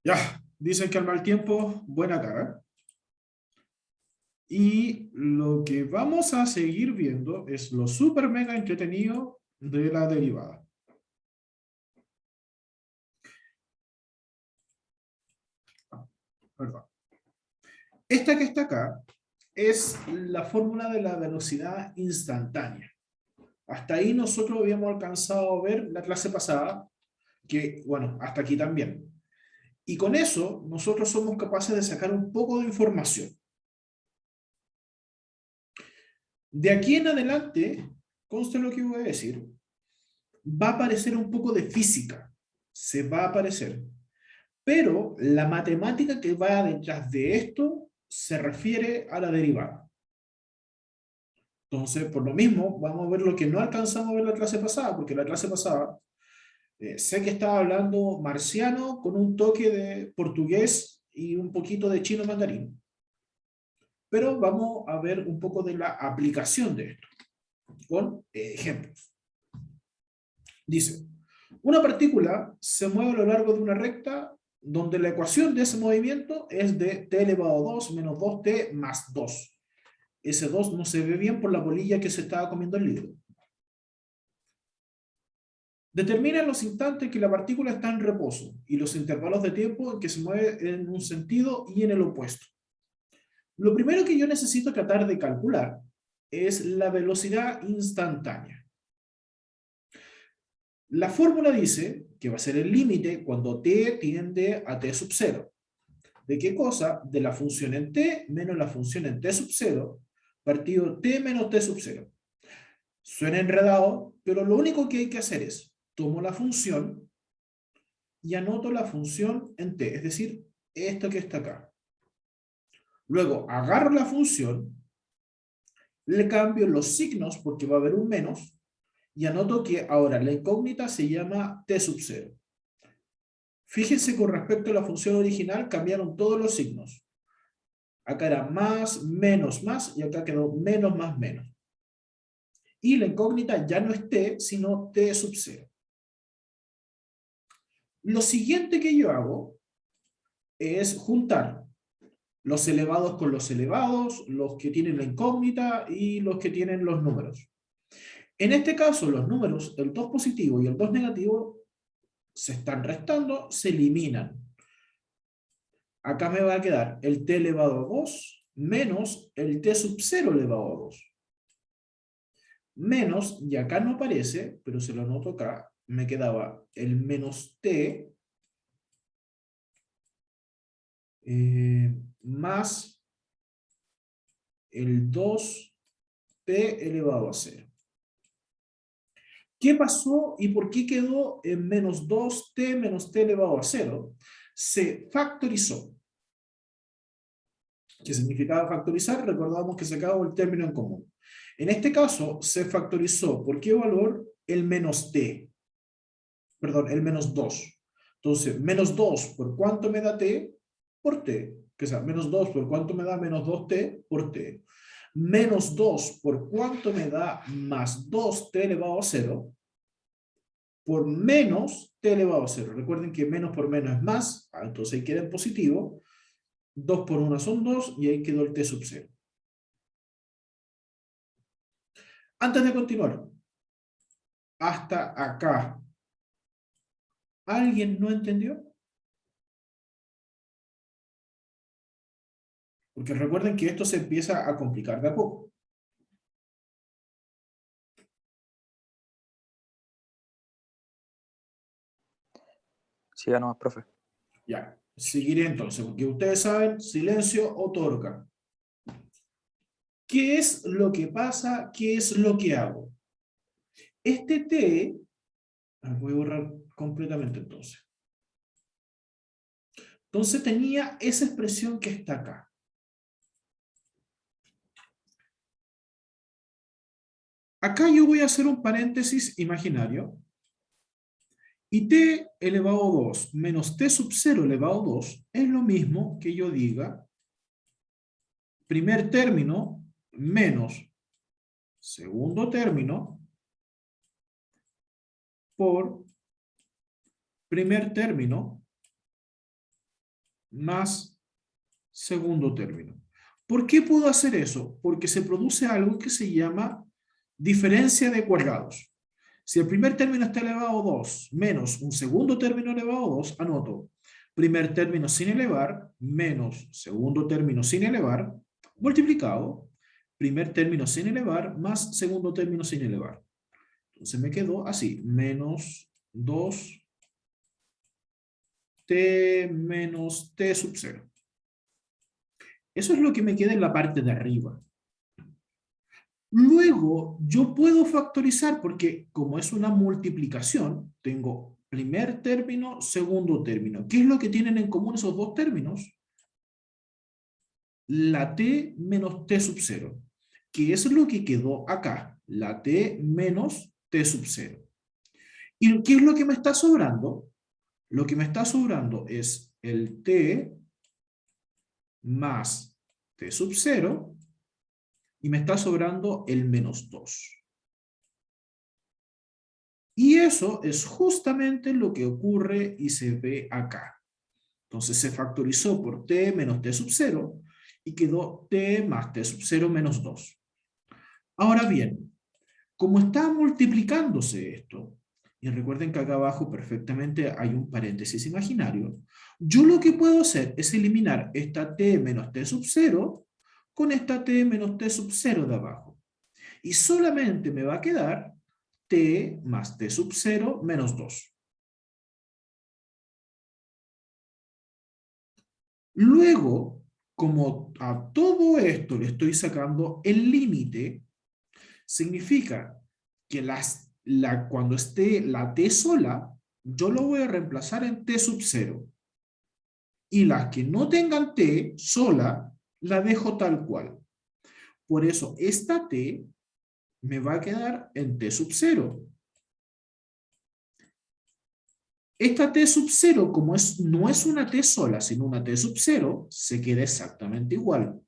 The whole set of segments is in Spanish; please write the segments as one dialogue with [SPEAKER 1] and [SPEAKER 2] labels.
[SPEAKER 1] Ya, dicen que al mal tiempo, buena cara. Y lo que vamos a seguir viendo es lo súper mega entretenido de la derivada. Perdón. Esta que está acá es la fórmula de la velocidad instantánea. Hasta ahí nosotros habíamos alcanzado a ver la clase pasada, que bueno, hasta aquí también. Y con eso nosotros somos capaces de sacar un poco de información. De aquí en adelante, conste lo que voy a decir, va a aparecer un poco de física, se va a aparecer, pero la matemática que va detrás de esto se refiere a la derivada. Entonces, por lo mismo, vamos a ver lo que no alcanzamos a ver la clase pasada, porque la clase pasada sé que estaba hablando marciano con un toque de portugués y un poquito de chino mandarín. Pero vamos a ver un poco de la aplicación de esto, con ejemplos. Dice, una partícula se mueve a lo largo de una recta donde la ecuación de ese movimiento es de t elevado a 2 menos 2t más 2. Ese 2 no se ve bien por la bolilla que se estaba comiendo el libro. Determina los instantes que la partícula está en reposo y los intervalos de tiempo en que se mueve en un sentido y en el opuesto. Lo primero que yo necesito tratar de calcular es la velocidad instantánea. La fórmula dice que va a ser el límite cuando t tiende a t sub 0. ¿De qué cosa? De la función en t menos la función en t sub 0 partido t menos t sub 0. Suena enredado, pero lo único que hay que hacer es, tomo la función y anoto la función en t, es decir, esto que está acá. Luego agarro la función, le cambio los signos porque va a haber un menos, y anoto que ahora la incógnita se llama t sub 0. Fíjense con respecto a la función original, cambiaron todos los signos. Acá era más, más, y acá quedó menos, más, menos. Y la incógnita ya no es t, sino t sub 0. Lo siguiente que yo hago es juntar los elevados con los elevados, los que tienen la incógnita y los que tienen los números. En este caso, los números, el 2 positivo y el 2 negativo, se están restando, se eliminan. Acá me va a quedar el t elevado a 2 menos el t sub 0 elevado a 2. Menos, y acá no aparece, pero se lo anoto acá, me quedaba el menos t más el 2t elevado a 0. ¿Qué pasó y por qué quedó en menos 2t menos t elevado a 0? Se factorizó. ¿Qué significaba factorizar? Recordamos que sacábamos el término en común. En este caso, se factorizó. ¿Por qué valor? El menos t. Perdón, el menos 2. Entonces, menos 2 por cuánto me da t por t. Que sea, menos 2 por cuánto me da menos 2t por t. Menos 2 por cuánto me da más 2t elevado a 0 por menos t elevado a 0. Recuerden que menos por menos es más, entonces ahí queda en positivo. 2 por 1 son 2 y ahí quedó el t sub 0. Antes de continuar, hasta acá, ¿alguien no entendió? Porque recuerden que esto se empieza a complicar de a poco.
[SPEAKER 2] Siga nomás, profe.
[SPEAKER 1] Ya, seguiré entonces, porque ustedes saben, silencio otorga. ¿Qué es lo que pasa? ¿Qué es lo que hago? Este t, voy a borrar completamente entonces. Entonces tenía esa expresión que está acá. Acá yo voy a hacer un paréntesis imaginario. Y t elevado a 2 menos t sub 0 elevado a 2 es lo mismo que yo diga primer término menos segundo término por primer término más segundo término. ¿Por qué puedo hacer eso? Porque se produce algo que se llama diferencia de cuadrados. Si el primer término está elevado a 2 menos un segundo término elevado a 2, anoto primer término sin elevar menos segundo término sin elevar, multiplicado, primer término sin elevar más segundo término sin elevar. Entonces me quedó así, menos 2t menos t sub 0. Eso es lo que me queda en la parte de arriba. Luego, yo puedo factorizar porque como es una multiplicación, tengo primer término, segundo término. ¿Qué es lo que tienen en común esos dos términos? La t menos t sub 0. ¿Qué es lo que quedó acá? La t menos t sub 0. ¿Y qué es lo que me está sobrando? Lo que me está sobrando es el t más t sub 0 y me está sobrando el menos 2. Y eso es justamente lo que ocurre y se ve acá. Entonces se factorizó por t menos t sub 0 y quedó t más t sub 0 menos 2. Ahora bien, como está multiplicándose esto, y recuerden que acá abajo perfectamente hay un paréntesis imaginario, yo lo que puedo hacer es eliminar esta t menos t sub 0 con esta t menos t sub 0 de abajo. Y solamente me va a quedar t más t sub 0 menos 2. Luego, como a todo esto le estoy sacando el límite, significa que cuando esté la t sola, yo lo voy a reemplazar en t sub 0. Y las que no tengan t sola, la dejo tal cual. Por eso, esta t me va a quedar en t sub 0. Esta t sub 0, como no es una t sola, sino una t sub 0, se queda exactamente igual.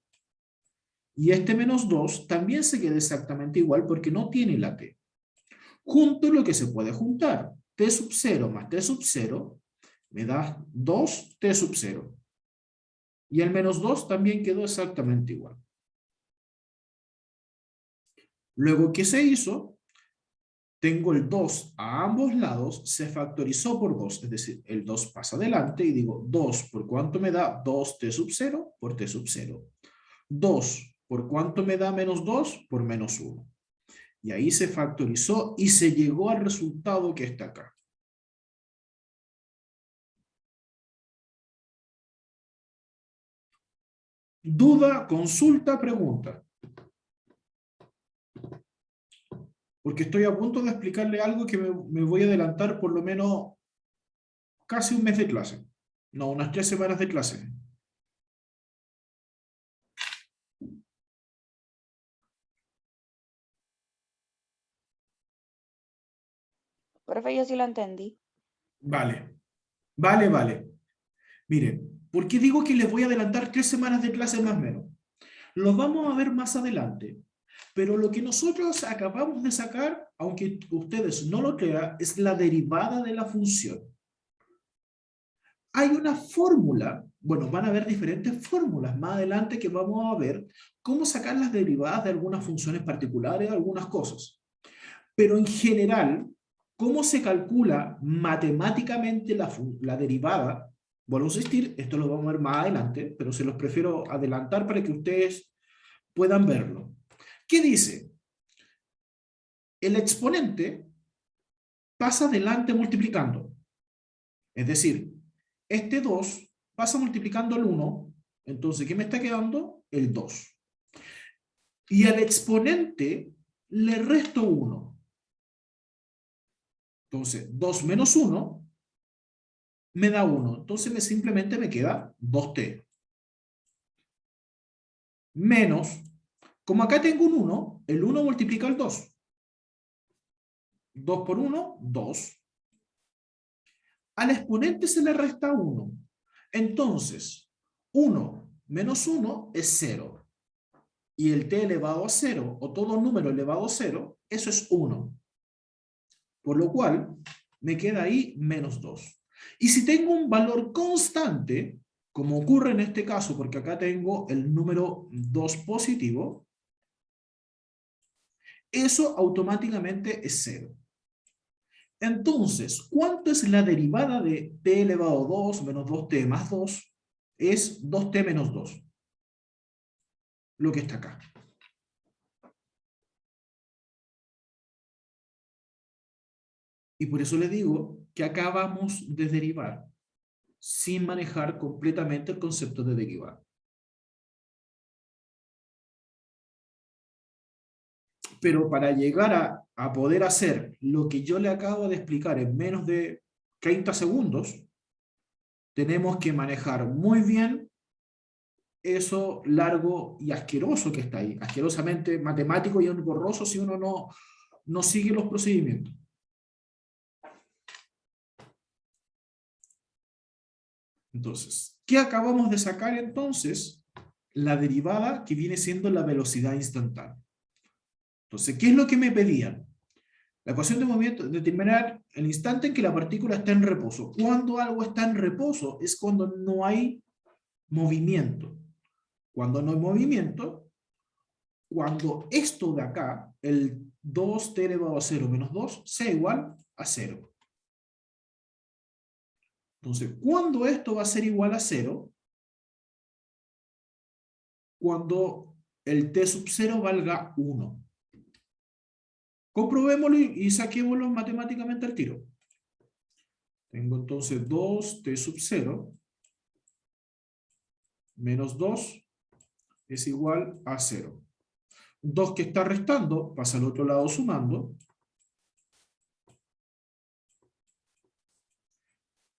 [SPEAKER 1] Y este menos 2 también se queda exactamente igual porque no tiene la t. Junto lo que se puede juntar. T sub 0 más t sub 0 me da 2t sub 0. Y el menos 2 también quedó exactamente igual. Luego, ¿qué se hizo? Tengo el 2 a ambos lados, se factorizó por 2, es decir, el 2 pasa adelante y digo 2 por cuánto me da 2t sub 0 por t sub 0. 2 por cuánto me da menos 2 por menos 1. Y ahí se factorizó y se llegó al resultado que está acá. Duda, consulta, pregunta. Porque estoy a punto de explicarle algo que me voy a adelantar por lo menos casi un mes de clase. No, unas 3 semanas de clase.
[SPEAKER 3] Profe, yo sí lo entendí.
[SPEAKER 1] Vale, vale. Miren, ¿por qué digo que les voy a adelantar 3 semanas de clase más o menos? Lo vamos a ver más adelante. Pero lo que nosotros acabamos de sacar, aunque ustedes no lo crean, es la derivada de la función. Hay una fórmula, bueno, van a haber diferentes fórmulas más adelante que vamos a ver cómo sacar las derivadas de algunas funciones particulares, algunas cosas. Pero en general, ¿cómo se calcula matemáticamente la derivada? Vuelvo a insistir, esto lo vamos a ver más adelante, pero se los prefiero adelantar para que ustedes puedan verlo. ¿Qué dice? El exponente pasa adelante multiplicando. Es decir, este 2 pasa multiplicando el 1, entonces, ¿qué me está quedando? El 2. Y al exponente le resto 1. Entonces, 2 menos 1 me da 1. Entonces, simplemente me queda 2t. Menos, como acá tengo un 1, el 1 multiplica el 2. 2 por 1, 2. Al exponente se le resta 1. Entonces, 1 menos 1 es 0. Y el t elevado a 0, o todo número elevado a 0, eso es 1. Por lo cual, me queda ahí menos 2. Y si tengo un valor constante, como ocurre en este caso, porque acá tengo el número 2 positivo, eso automáticamente es 0. Entonces, ¿cuánto es la derivada de t elevado a 2 menos 2t más 2? Es 2t menos 2. Lo que está acá. Y por eso les digo que acabamos de derivar, sin manejar completamente el concepto de derivar. Pero para llegar a poder hacer lo que yo le acabo de explicar en menos de 30 segundos, tenemos que manejar muy bien eso largo y asqueroso que está ahí. Asquerosamente matemático y borroso si uno no sigue los procedimientos. Entonces, ¿qué acabamos de sacar entonces? La derivada que viene siendo la velocidad instantánea. Entonces, ¿qué es lo que me pedían? La ecuación de movimiento, determinar el instante en que la partícula está en reposo. Cuando algo está en reposo es cuando no hay movimiento. Cuando no hay movimiento, cuando esto de acá, el 2t elevado a 0 menos 2, sea igual a 0. Entonces, ¿cuándo esto va a ser igual a 0? Cuando el t sub 0 valga 1. Comprobémoslo y saquémoslo matemáticamente al tiro. Tengo entonces 2t sub 0 menos 2 es igual a 0. 2 que está restando pasa al otro lado sumando.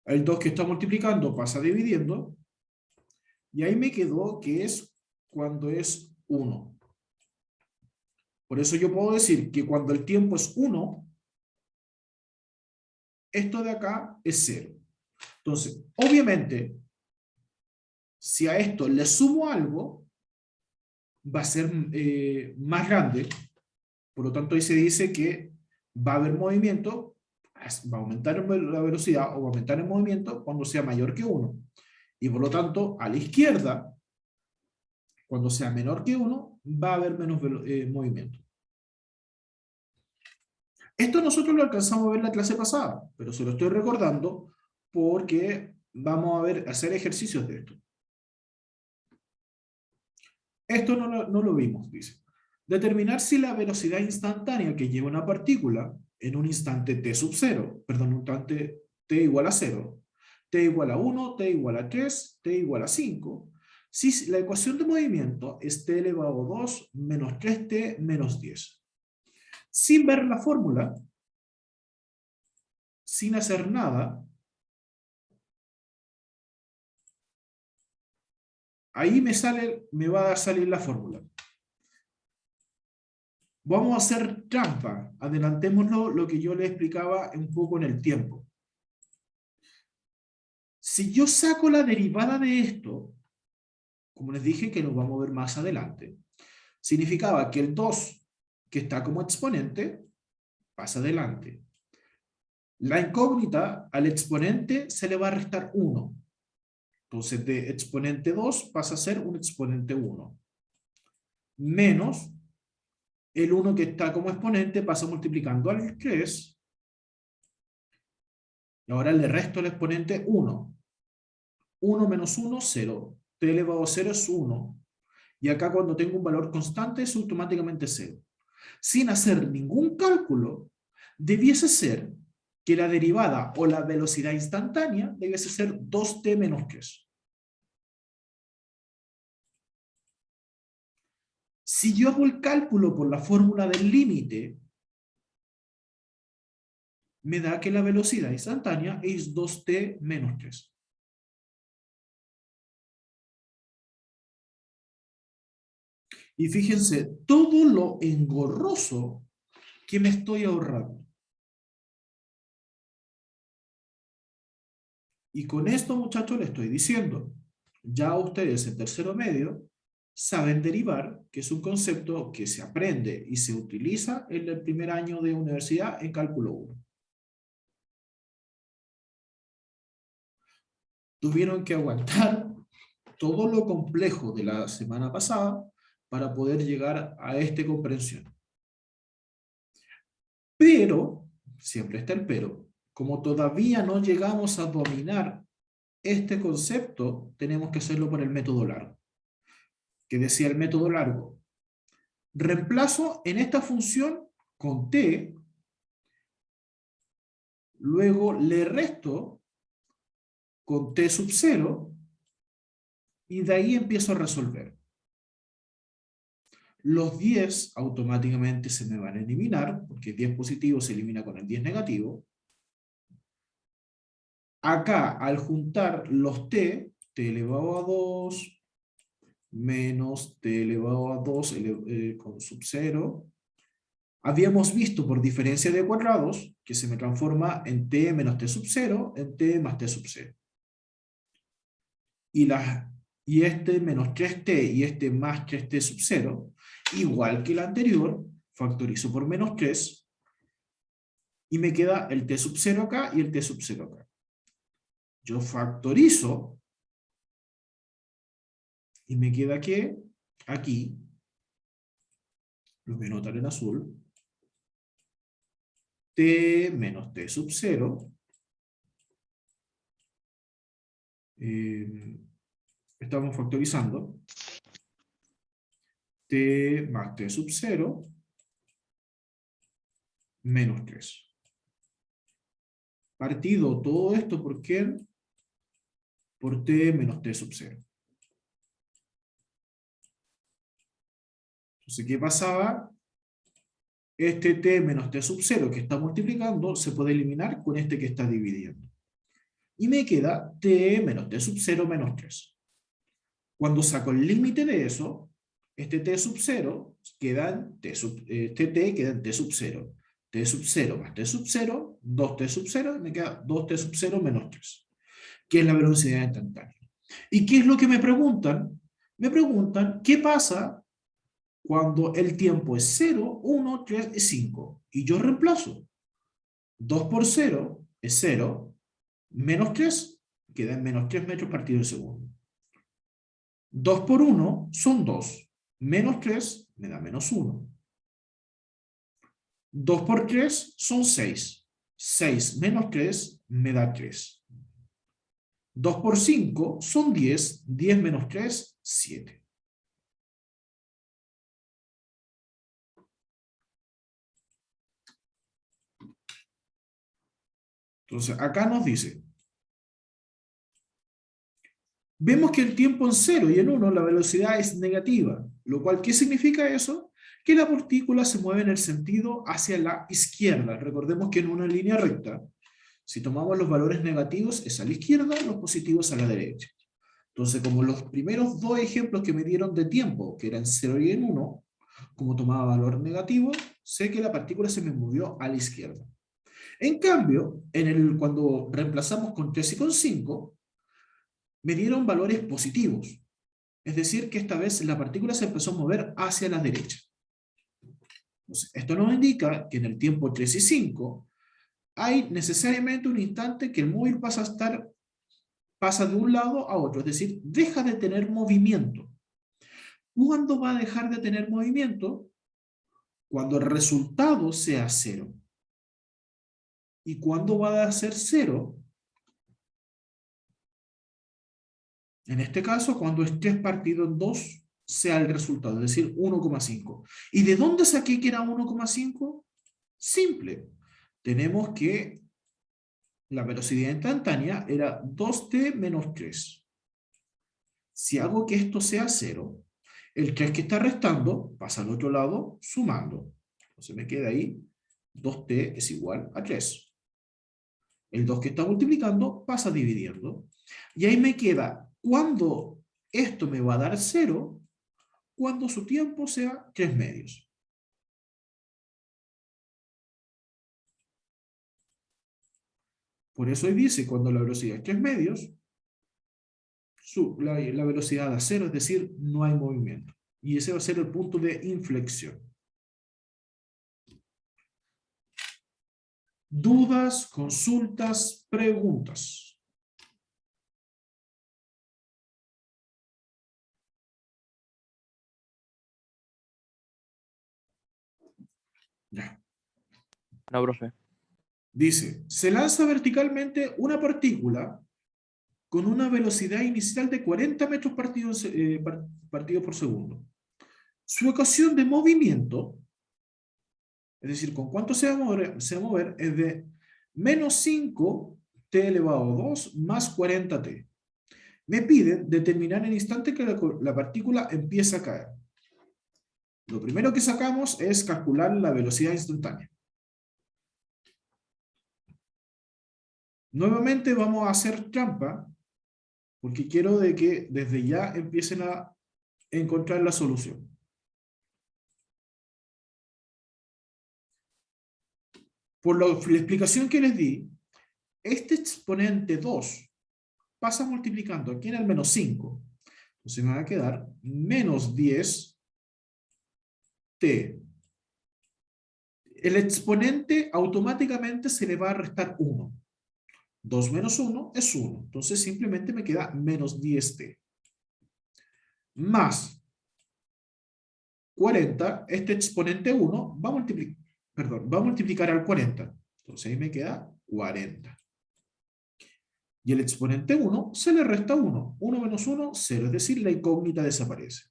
[SPEAKER 1] El 2 que está multiplicando pasa dividiendo. Y ahí me quedó que es cuando es 1. Por eso yo puedo decir que cuando el tiempo es 1, esto de acá es 0. Entonces, obviamente, si a esto le sumo algo, va a ser más grande. Por lo tanto, ahí se dice que va a haber movimiento, va a aumentar la velocidad o va a aumentar el movimiento cuando sea mayor que 1. Y por lo tanto, a la izquierda, cuando sea menor que 1, va a haber menos movimiento. Esto nosotros lo alcanzamos a ver en la clase pasada, pero se lo estoy recordando porque vamos a hacer ejercicios de esto. Esto no lo vimos, dice. Determinar si la velocidad instantánea que lleva una partícula en un instante t sub 0, perdón, un instante t igual a 0, t igual a 1, t igual a 3, t igual a 5, si la ecuación de movimiento es t elevado a 2 menos 3t menos 10. Sin ver la fórmula, sin hacer nada, ahí me va a salir la fórmula. Vamos a hacer trampa. Adelantémoslo lo que yo le explicaba un poco en el tiempo. Si yo saco la derivada de esto, como les dije que lo vamos a ver más adelante, significaba que el 2 que está como exponente pasa adelante. La incógnita al exponente se le va a restar 1. Entonces de exponente 2 pasa a ser un exponente 1. Menos el 1 que está como exponente pasa multiplicando al 3. Y ahora le resto al exponente 1. 1 menos 1, 0. T elevado a 0 es 1. Y acá cuando tengo un valor constante es automáticamente 0. Sin hacer ningún cálculo, debiese ser que la derivada o la velocidad instantánea debiese ser 2t menos 3. Si yo hago el cálculo por la fórmula del límite, me da que la velocidad instantánea es 2t menos 3. Y fíjense todo lo engorroso que me estoy ahorrando. Y con esto, muchachos, les estoy diciendo, ya ustedes en tercero medio saben derivar, que es un concepto que se aprende y se utiliza en el primer año de universidad en cálculo 1. Tuvieron que aguantar todo lo complejo de la semana pasada para poder llegar a esta comprensión. Pero, siempre está el pero, como todavía no llegamos a dominar este concepto, tenemos que hacerlo por el método largo. Que decía el método largo, reemplazo en esta función con t, luego le resto con t sub 0, y de ahí empiezo a resolver. Los 10 automáticamente se me van a eliminar, porque 10 positivo se elimina con el 10 negativo. Acá, al juntar los t elevado a 2, menos t elevado a 2 con sub 0, habíamos visto por diferencia de cuadrados que se me transforma en t menos t sub 0 en t más t sub 0. Y este menos 3t y este más 3t sub 0, igual que el anterior, factorizo por menos 3, y me queda el t sub 0 acá y el t sub 0 acá. Yo factorizo, y me queda que aquí, lo voy a anotar en azul, t menos t sub 0, estamos factorizando, t más t sub 0, menos 3. Partido todo esto, ¿por qué? Por t menos t sub 0. Entonces, ¿qué pasaba? Este t menos t sub 0 que está multiplicando se puede eliminar con este que está dividiendo. Y me queda t menos t sub 0 menos 3. Cuando saco el límite de eso, este t sub 0 queda en este t queda en t sub 0. T sub 0 más t sub 0, 2t sub 0, y me queda 2t sub 0 menos 3, que es la velocidad instantánea. ¿Y qué es lo que me preguntan? Me preguntan, ¿qué pasa cuando el tiempo es 0, 1, 3 y 5? Y yo reemplazo. 2 por 0 es 0, menos 3, queda en menos 3 metros partido el segundo. 2 por 1 son 2, menos 3 me da menos 1. 2 por 3 son 6, 6 menos 3 me da 3. 2 por 5 son 10, 10 menos 3, 7. Entonces, acá nos dice, vemos que el tiempo en 0 y en 1 la velocidad es negativa, lo cual, ¿qué significa eso? Que la partícula se mueve en el sentido hacia la izquierda. Recordemos que en una línea recta, si tomamos los valores negativos es a la izquierda, los positivos a la derecha. Entonces, como los primeros dos ejemplos que me dieron de tiempo, que eran 0 y en 1, como tomaba valor negativo, sé que la partícula se me movió a la izquierda. En cambio, cuando reemplazamos con 3 y con 5, me dieron valores positivos. Es decir, que esta vez la partícula se empezó a mover hacia la derecha. Entonces, esto nos indica que en el tiempo 3 y 5 hay necesariamente un instante que el móvil pasa de un lado a otro, es decir, deja de tener movimiento. ¿Cuándo va a dejar de tener movimiento? Cuando el resultado sea 0. ¿Y cuándo va a ser 0? En este caso, cuando esté partido en 2 sea el resultado, es decir, 1,5. ¿Y de dónde saqué que era 1,5? Simple. Tenemos que la velocidad instantánea era 2t menos 3. Si hago que esto sea 0, el 3 que está restando pasa al otro lado sumando. Entonces me queda ahí 2t es igual a 3. El 2 que está multiplicando pasa dividiendo. Y ahí me queda, ¿cuándo esto me va a dar 0? Cuando su tiempo sea 3 medios. Por eso ahí dice, cuando la velocidad es 3 medios, la velocidad da 0, es decir, no hay movimiento. Y ese va a ser el punto de inflexión. ¿Dudas, consultas, preguntas? Ya.
[SPEAKER 2] No, profe.
[SPEAKER 1] Dice, se lanza verticalmente una partícula con una velocidad inicial de 40 metros partidos por segundo. Su ecuación de movimiento, es decir, con cuánto se va a mover es de menos 5t elevado a 2 más 40t. Me piden determinar el instante que la partícula empieza a caer. Lo primero que sacamos es calcular la velocidad instantánea. Nuevamente vamos a hacer trampa, porque quiero de que desde ya empiecen a encontrar la solución. Por la explicación que les di, este exponente 2 pasa multiplicando aquí en el menos 5. Entonces me va a quedar menos 10t. El exponente automáticamente se le va a restar 1. 2 menos 1 es 1. Entonces simplemente me queda menos 10t. Más 40, este exponente 1 va a multiplicar al 40. Entonces ahí me queda 40. Y el exponente 1 se le resta 1. 1 menos 1, 0. Es decir, la incógnita desaparece.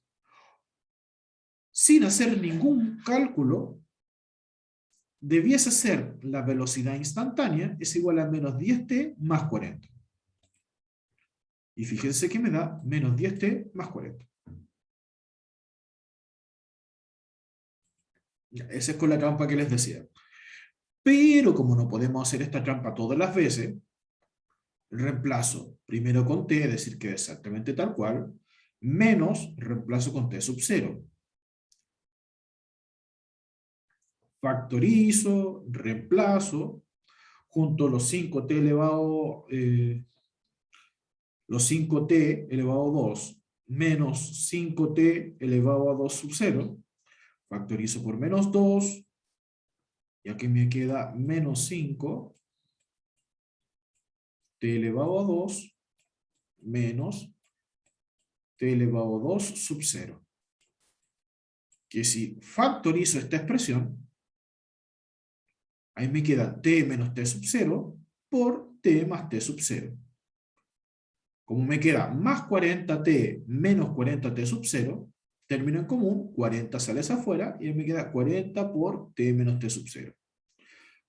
[SPEAKER 1] Sin hacer ningún cálculo, debiese ser la velocidad instantánea es igual a menos 10t más 40. Y fíjense que me da menos 10t más 40. Esa es con la trampa que les decía. Pero como no podemos hacer esta trampa todas las veces, reemplazo primero con t, es decir, que es exactamente tal cual, menos reemplazo con t sub 0. Factorizo, reemplazo, junto los 5t elevado, los 5t elevado a 2, menos 5t elevado a 2 sub 0, factorizo por menos 2, y aquí me queda menos 5, t elevado a 2, menos t elevado a 2 sub 0. Que si factorizo esta expresión, ahí me queda t menos t sub 0 por t más t sub 0. Como me queda más 40t menos 40t sub 0, término en común, 40 sale hacia afuera, y ahí me queda 40 por t menos t sub 0.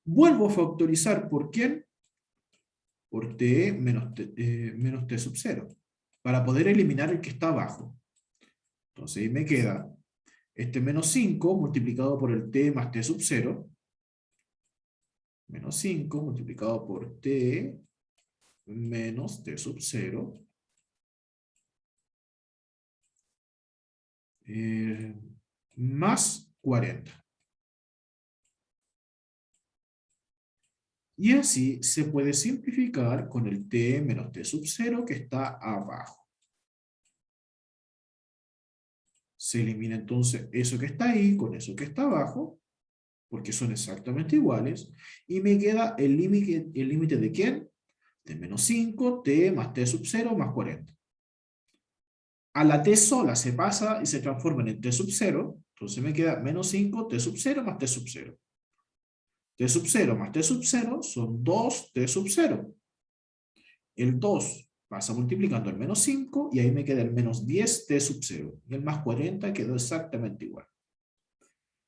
[SPEAKER 1] Vuelvo a factorizar por ¿quién? Por t menos t sub 0, para poder eliminar el que está abajo. Entonces ahí me queda este menos 5 multiplicado por el t más t sub 0, menos 5 multiplicado por t menos t sub 0, más 40. Y así se puede simplificar con el t menos t sub 0 que está abajo. Se elimina entonces eso que está ahí con eso que está abajo, porque son exactamente iguales, y me queda el límite ¿de quién? De menos 5, t más t sub 0 más 40. A la t sola se pasa y se transforma en t sub 0, entonces me queda menos 5, t sub 0 más t sub 0. T sub 0 más t sub 0 son 2 t sub 0. El 2 pasa multiplicando el menos 5 y ahí me queda el menos 10 t sub 0. Y el más 40 quedó exactamente igual.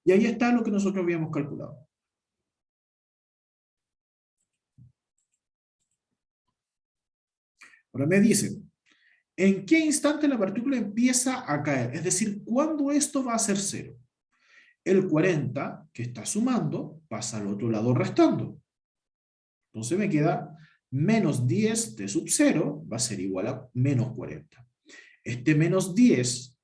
[SPEAKER 1] Y ahí está lo que nosotros habíamos calculado. Ahora me dicen, ¿en qué instante la partícula empieza a caer? Es decir, ¿cuándo esto va a ser 0? El 40 que está sumando pasa al otro lado restando. Entonces me queda menos 10 t sub 0 va a ser igual a menos 40. Este menos 10,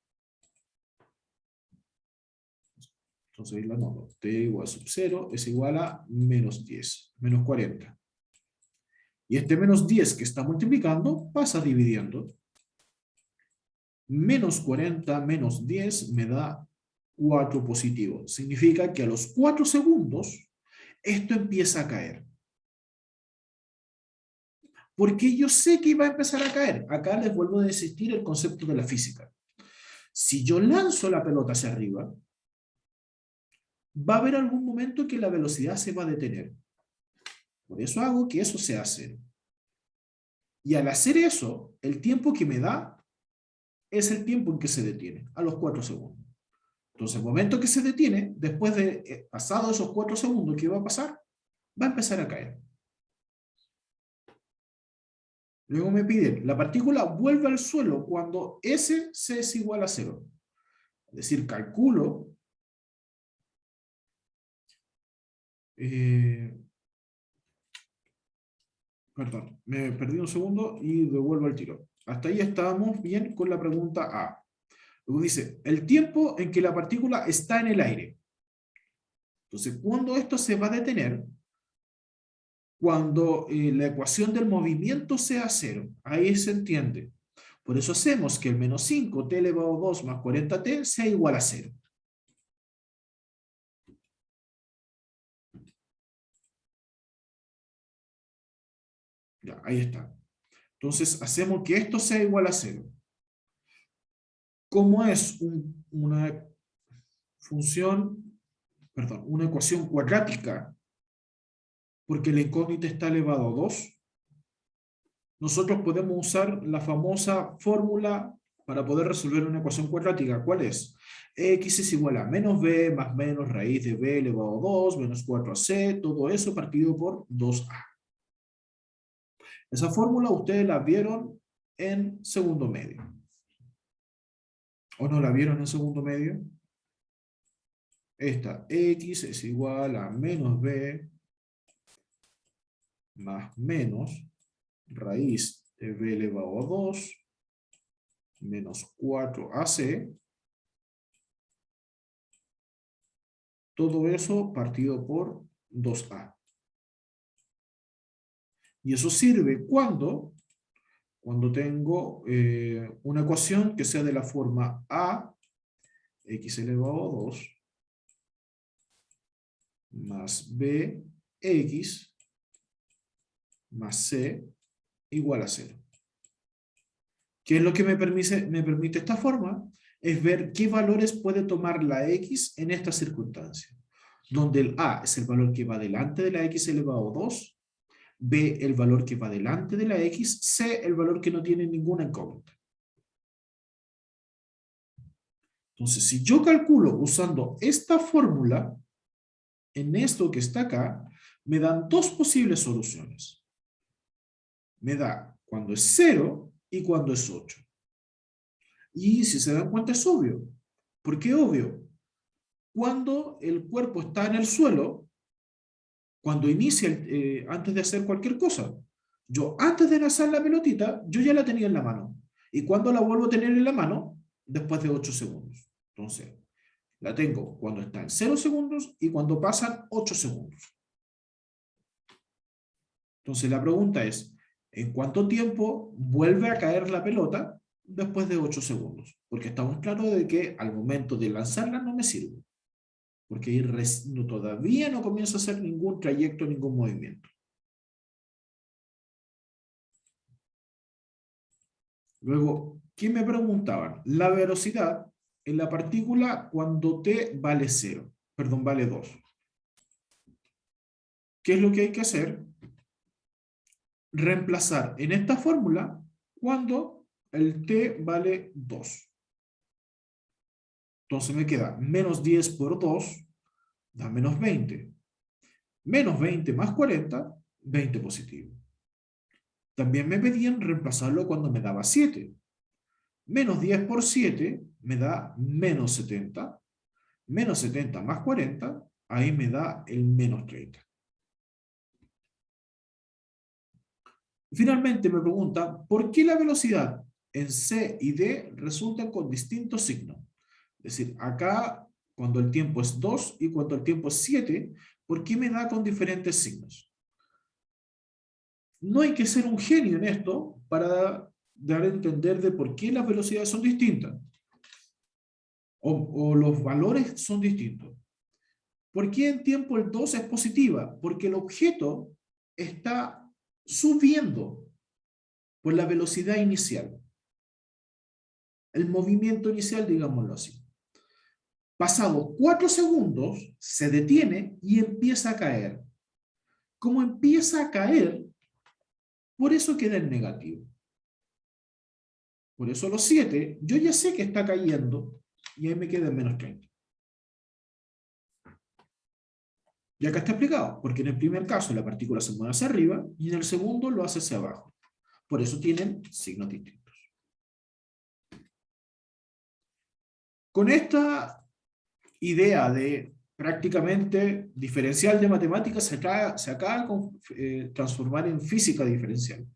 [SPEAKER 1] entonces ahí lo anoto, t igual a sub 0 es igual a menos 10, menos 40. Y este menos 10 que está multiplicando pasa dividiendo. Menos 40 menos 10 me da 4 positivo. Significa que a los 4 segundos esto empieza a caer. Porque yo sé que iba a empezar a caer. Acá les vuelvo a insistir el concepto de la física. Si yo lanzo la pelota hacia arriba, va a haber algún momento que la velocidad se va a detener. Por eso hago que eso sea 0. Y al hacer eso, el tiempo que me da es el tiempo en que se detiene, a los 4 segundos. Entonces, el momento que se detiene, después de pasado esos 4 segundos, ¿qué va a pasar? Va a empezar a caer. Luego me piden, la partícula vuelve al suelo cuando S es igual a 0. Es decir, calculo perdón, me perdí un segundo y devuelvo al tiro. Hasta ahí estábamos bien con la pregunta A. Luego dice, el tiempo en que la partícula está en el aire. Entonces, ¿cuándo esto se va a detener? Cuando la ecuación del movimiento sea 0. Ahí se entiende. Por eso hacemos que el menos 5 t elevado a 2 más 40t sea igual a 0. Ya, ahí está. Entonces, hacemos que esto sea igual a 0. Como es una función, perdón, una ecuación cuadrática, porque la incógnita está elevado a 2, nosotros podemos usar la famosa fórmula para poder resolver una ecuación cuadrática. ¿Cuál es? X es igual a menos b más menos raíz de b elevado a 2 menos 4ac, todo eso partido por 2a. Esa fórmula ustedes la vieron en segundo medio. ¿O no la vieron en segundo medio? Esta x es igual a menos b más menos raíz de b elevado a 2 menos 4ac. Todo eso partido por 2a. Y eso sirve cuando tengo una ecuación que sea de la forma a x elevado a 2 más b x más c igual a 0. ¿Qué es lo que me permite esta forma? Es ver qué valores puede tomar la x en esta circunstancia, donde el a es el valor que va delante de la x elevado a 2, b el valor que va delante de la x, c el valor que no tiene ninguna incógnita. Entonces, si yo calculo usando esta fórmula, en esto que está acá, me dan dos posibles soluciones. Me da cuando es 0 y cuando es 8. Y si se dan cuenta es obvio. ¿Por qué obvio? Cuando el cuerpo está en el suelo, cuando inicia, antes de hacer cualquier cosa, yo antes de lanzar la pelotita, yo ya la tenía en la mano. ¿Y cuando la vuelvo a tener en la mano? Después de 8 segundos. Entonces, la tengo cuando está en 0 segundos y cuando pasan 8 segundos. Entonces la pregunta es, ¿en cuánto tiempo vuelve a caer la pelota después de 8 segundos? Porque estamos claros de que al momento de lanzarla no me sirve. Porque ahí todavía no comienza a hacer ningún trayecto, ningún movimiento. Luego, ¿qué me preguntaban? La velocidad en la partícula cuando t vale 0, perdón, vale 2. ¿Qué es lo que hay que hacer? Reemplazar en esta fórmula cuando el t vale 2. Entonces me queda menos 10 por 2 da menos 20. Menos 20 más 40, 20 positivo. También me pedían reemplazarlo cuando me daba 7. Menos 10 por 7 me da menos 70. Menos 70 más 40, ahí me da el menos 30. Finalmente me pregunta, ¿por qué la velocidad en C y D resultan con distintos signos? Es decir, acá cuando el tiempo es 2 y cuando el tiempo es 7, ¿por qué me da con diferentes signos? No hay que ser un genio en esto para dar a entender de por qué las velocidades son distintas. O los valores son distintos. ¿Por qué en tiempo el 2 es positiva? Porque el objeto está subiendo por la velocidad inicial. El movimiento inicial, digámoslo así. Pasado 4 segundos, se detiene y empieza a caer. Como empieza a caer, por eso queda en negativo. Por eso los 7, yo ya sé que está cayendo, y ahí me queda en menos 30. Y acá está explicado, porque en el primer caso la partícula se mueve hacia arriba, y en el segundo lo hace hacia abajo. Por eso tienen signos distintos. Con esta idea de prácticamente diferencial de matemáticas se acaba de transformar en física diferencial.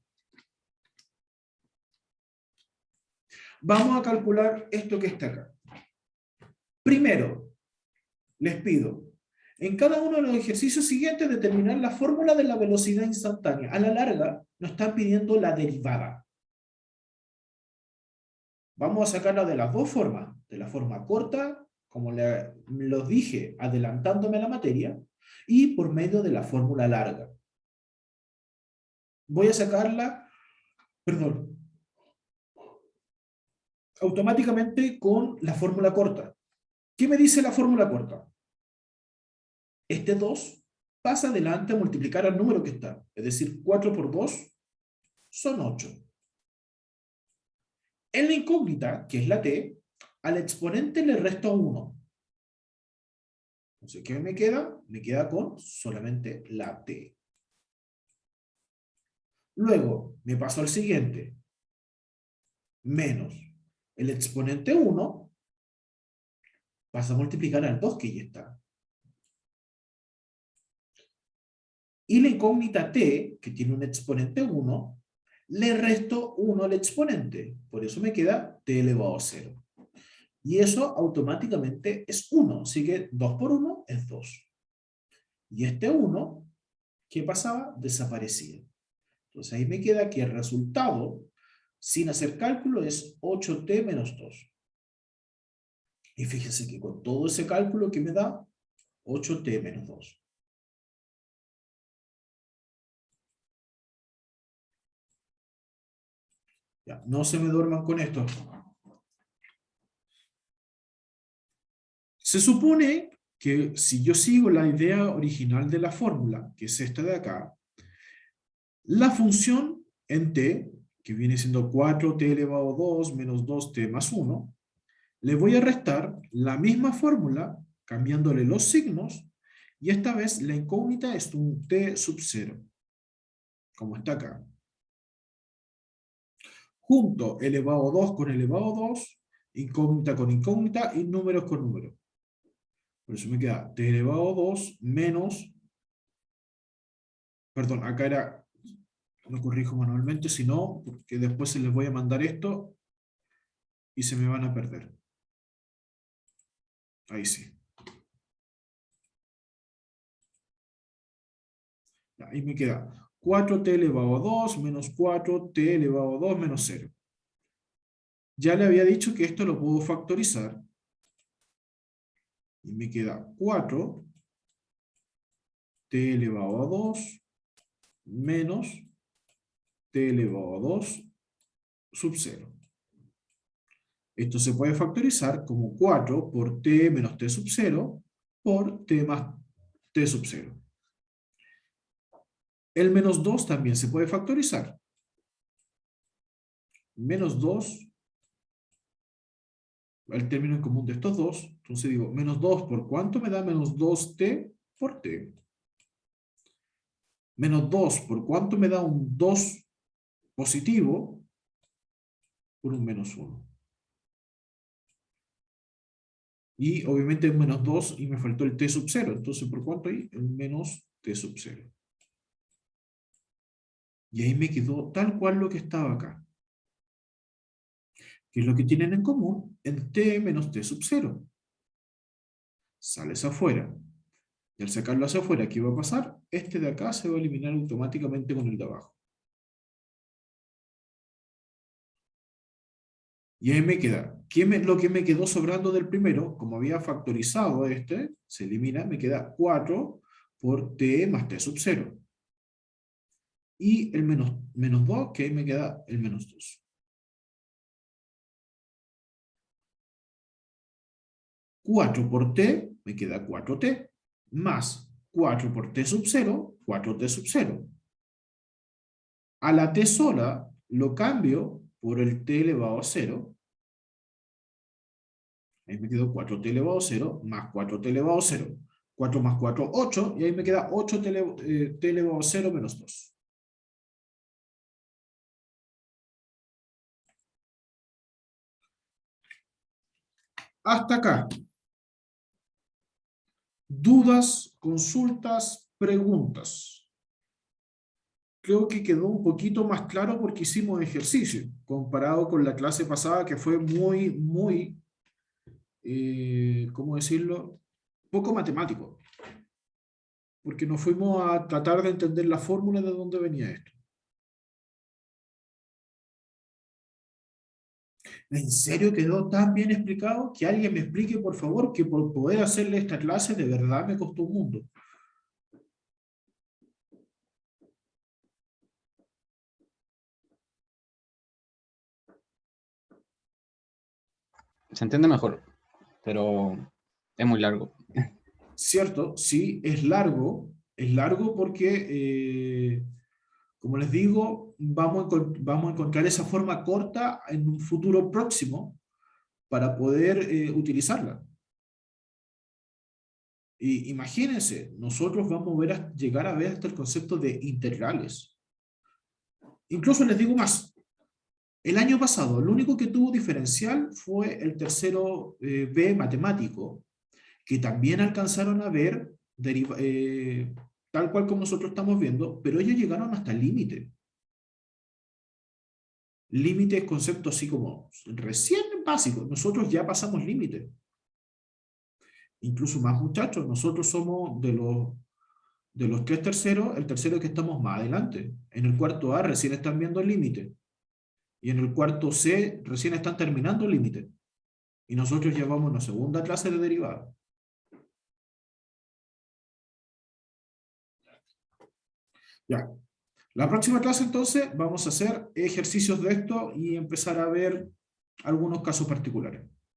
[SPEAKER 1] Vamos a calcular esto que está acá. Primero, les pido, en cada uno de los ejercicios siguientes, determinar la fórmula de la velocidad instantánea. A la larga, nos están pidiendo la derivada. Vamos a sacarla de las dos formas. De la forma corta, como lo dije, adelantándome a la materia, y por medio de la fórmula larga. Voy a sacarla, perdón, automáticamente con la fórmula corta. ¿Qué me dice la fórmula corta? Este 2 pasa adelante a multiplicar al número que está. Es decir, 4 por 2 son 8. En la incógnita, que es la t, al exponente le resto 1. Entonces, ¿qué me queda? Me queda con solamente la t. Luego, me paso al siguiente. Menos el exponente 1 pasa a multiplicar al 2 que ya está. Y la incógnita t, que tiene un exponente 1, le resto 1 al exponente. Por eso me queda t elevado a 0. Y eso automáticamente es 1. Así que 2 por 1 es 2. Y este 1, ¿qué pasaba? Desaparecía. Entonces ahí me queda que el resultado, sin hacer cálculo, es 8t menos 2. Y fíjense que con todo ese cálculo que me da, 8t menos 2. Ya, no se me duerman con esto. Se supone que si yo sigo la idea original de la fórmula, que es esta de acá, la función en t, que viene siendo 4t elevado a 2 menos 2t más 1, le voy a restar la misma fórmula, cambiándole los signos, y esta vez la incógnita es un t sub 0, como está acá. Junto elevado a 2 con elevado a 2, incógnita con incógnita y números con números. Por eso me queda t elevado a 2 menos, perdón, acá era, lo corrijo manualmente, si no, porque después se les voy a mandar esto y se me van a perder. Ahí sí. Ahí me queda 4t elevado a 2 menos 4t elevado a 2 menos 0. Ya le había dicho que esto lo puedo factorizar. Y me queda 4t elevado a 2 menos t elevado a 2 sub 0. Esto se puede factorizar como 4 por t menos t sub 0 por t más t sub 0. El menos 2 también se puede factorizar. Menos 2, el término en común de estos dos, entonces digo, menos 2 por cuánto me da menos 2t por t. Menos 2 por cuánto me da un 2 positivo por un menos 1. Y obviamente un menos 2 y me faltó el t sub 0, entonces ¿por cuánto hay? El menos t sub 0. Y ahí me quedó tal cual lo que estaba acá. ¿Qué es lo que tienen en común? En t menos t sub 0. Sales afuera. Y al sacarlo hacia afuera, ¿qué va a pasar? Este de acá se va a eliminar automáticamente con el de abajo. Y ahí me queda. Lo que me quedó sobrando del primero, como había factorizado este, se elimina, me queda 4 por t más t sub 0. Y el menos 2, que ahí me queda el menos 2. 4 por t, me queda 4t, más 4 por t sub 0, 4t sub 0. A la t sola lo cambio por el t elevado a 0. Ahí me quedó 4t elevado a 0 más 4t elevado a 0. 4 más 4, 8, y ahí me queda 8t elevado a 0 menos 2. Hasta acá. Dudas, consultas, preguntas. Creo que quedó un poquito más claro porque hicimos ejercicio, comparado con la clase pasada que fue muy, ¿cómo decirlo? Poco matemático. Porque nos fuimos a tratar de entender la fórmula de dónde venía esto. ¿En serio quedó tan bien explicado? Que alguien me explique, por favor, que por poder hacerle esta clase de verdad me costó un mundo.
[SPEAKER 4] Se entiende mejor, pero es muy largo.
[SPEAKER 1] Cierto, sí, es largo porque, como les digo, vamos a encontrar esa forma corta en un futuro próximo para poder utilizarla. Y imagínense, nosotros vamos a llegar a ver hasta el concepto de integrales. Incluso les digo más, el año pasado, lo único que tuvo diferencial fue el tercero B matemático, que también alcanzaron a ver tal cual como nosotros estamos viendo, pero ellos llegaron hasta el límite. Límite es concepto así como recién básico, nosotros ya pasamos límite. Incluso más muchachos, nosotros somos de los 3 terceros, el tercero es que estamos más adelante. En el cuarto A recién están viendo el límite. Y en el cuarto C recién están terminando el límite. Y nosotros ya vamos a una segunda clase de derivada. Ya. La próxima clase entonces vamos a hacer ejercicios de esto y empezar a ver algunos casos particulares.